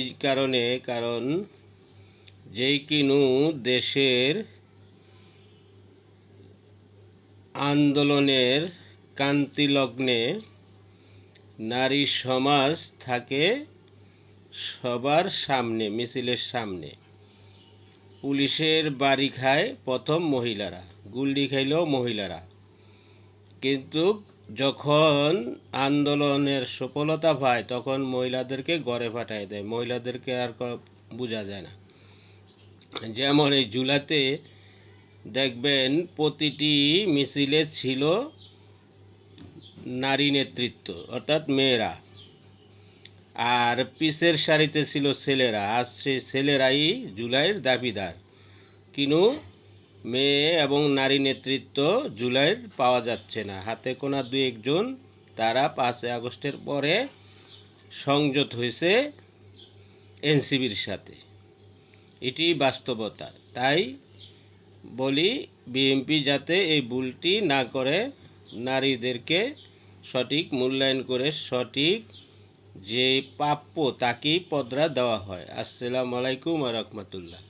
এই কারণে কারণ যেই কিনু দেশের আন্দোলনের কান্তিলগ্নে নারী সমাজ থাকে সবার সামনে, মিছিলের সামনে। পুলিশের বাড়ি খায় প্রথম মহিলারা, গুল্লি খাইলেও মহিলারা। কিন্তু যখন আন্দোলনের সফলতা পায় তখন মহিলাদেরকে ঘরে পাঠায় দেয়, মহিলাদেরকে আর বোঝা যায় না। যেমন এই জুলাইতে দেখবেন প্রতিটি মিছিলে ছিল নারী নেতৃত্ব, অর্থাৎ মেয়েরা, আর পিছের সারিতে ছিল ছেলেরা। আজ সেই ছেলেরাই জুলাইয়ের দাবিদার, কিন্তু মেয়ে এবং নারী নেতৃত্ব জুলাইয়ের পাওয়া যাচ্ছে না। হাতে গোনা দুই একজন তারা 5 আগস্টের পরে সংযত হয়েছে এনসিবির সাথে। এটি বাস্তবতা। তাই বলি বিএনপি যাতে এই ভুলটি না করে, নারীদেরকে সঠিক মূল্যায়ন করে সঠিক যে প্রাপ্য তাকেই পদরা দেওয়া হয়। আসসালামু আলাইকুম ওয়া রাহমাতুল্লাহ।